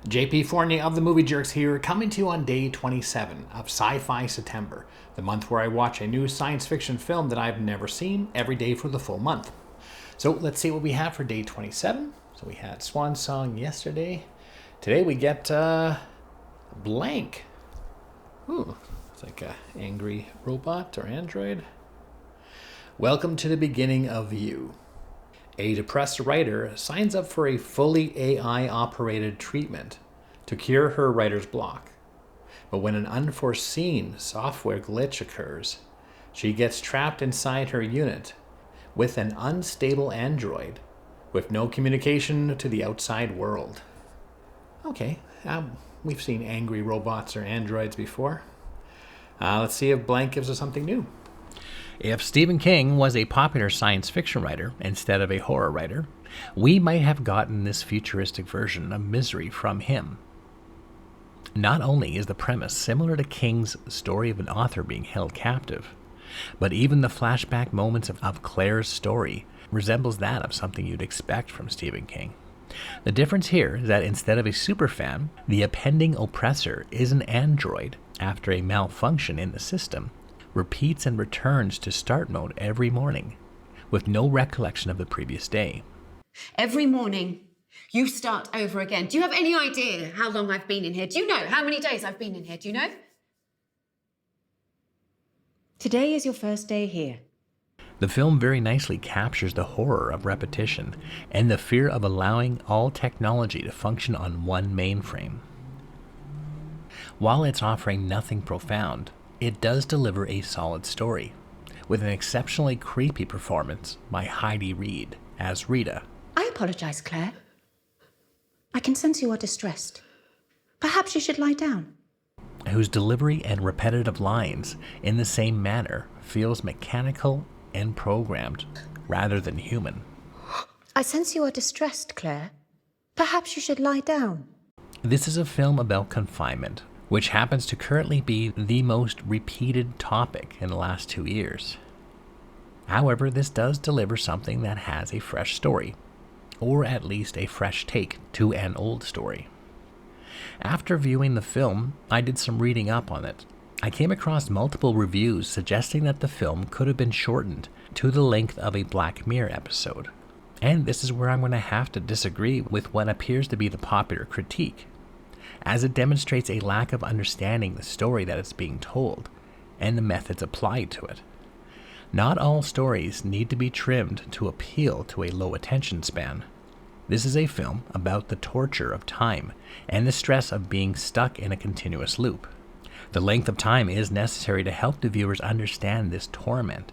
JP Fournier of the Movie Jerks here, coming to you on day 27 of Sci-Fi September, the month where I watch a new science fiction film that I've never seen every day for the full month. So let's see what we have for day 27. So we had Swan Song yesterday. Today we get Blank. Ooh, it's like an angry robot or android. Welcome to the beginning of you. A depressed writer signs up for a fully AI-operated treatment to cure her writer's block. But when an unforeseen software glitch occurs, she gets trapped inside her unit with an unstable android with no communication to the outside world. Okay, we've seen angry robots or androids before. Let's see if Blank gives us something new. If Stephen King was a popular science fiction writer instead of a horror writer, we might have gotten this futuristic version of Misery from him. Not only is the premise similar to King's story of an author being held captive, but even the flashback moments of Claire's story resembles that of something you'd expect from Stephen King. The difference here is that instead of a superfan, the appending oppressor is an android after a malfunction in the system repeats and returns to start mode every morning, with no recollection of the previous day. Every morning, you start over again. Do you have any idea how long I've been in here? Do you know how many days I've been in here? Do you know? Today is your first day here. The film very nicely captures the horror of repetition and the fear of allowing all technology to function on one mainframe. While it's offering nothing profound, it does deliver a solid story, with an exceptionally creepy performance by Heidi Reed as Rita. I apologize, Claire. I can sense you are distressed. Perhaps you should lie down. Whose delivery and repetitive lines in the same manner feels mechanical and programmed rather than human. I sense you are distressed, Claire. Perhaps you should lie down. This is a film about confinement, which happens to currently be the most repeated topic in the last 2 years. However, this does deliver something that has a fresh story, or at least a fresh take to an old story. After viewing the film, I did some reading up on it. I came across multiple reviews suggesting that the film could have been shortened to the length of a Black Mirror episode. And this is where I'm going to have to disagree with what appears to be the popular critique, as it demonstrates a lack of understanding the story that is being told and the methods applied to it. Not all stories need to be trimmed to appeal to a low attention span. This is a film about the torture of time and the stress of being stuck in a continuous loop. The length of time is necessary to help the viewers understand this torment,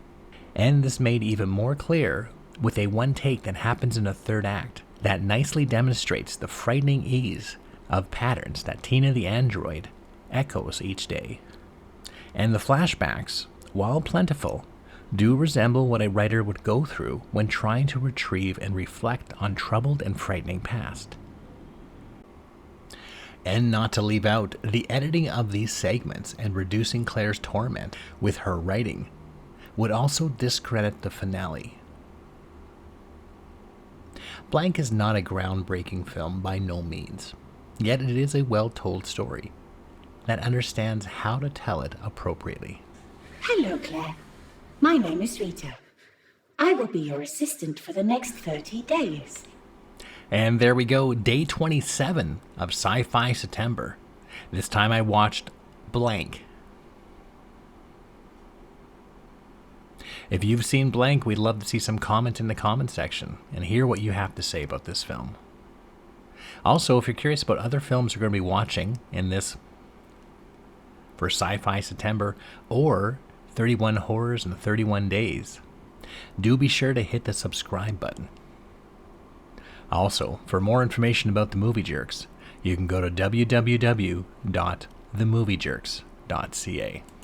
and this made even more clear with a one take that happens in the third act that nicely demonstrates the frightening ease of patterns that Tina the android echoes each day. And the flashbacks, while plentiful, do resemble what a writer would go through when trying to retrieve and reflect on troubled and frightening past. And not to leave out, the editing of these segments and reducing Claire's torment with her writing would also discredit the finale. Blank is not a groundbreaking film by no means. Yet it is a well-told story that understands how to tell it appropriately. Hello, Claire. My name is Rita. I will be your assistant for the next 30 days. And there we go, day 27 of Sci-Fi September. This time I watched Blank. If you've seen Blank, we'd love to see some comment in the comment section and hear what you have to say about this film. Also, if you're curious about other films you're going to be watching in this for Sci-Fi September or 31 Horrors in 31 Days, do be sure to hit the subscribe button. Also, for more information about the Movie Jerks, you can go to www.themoviejerks.ca.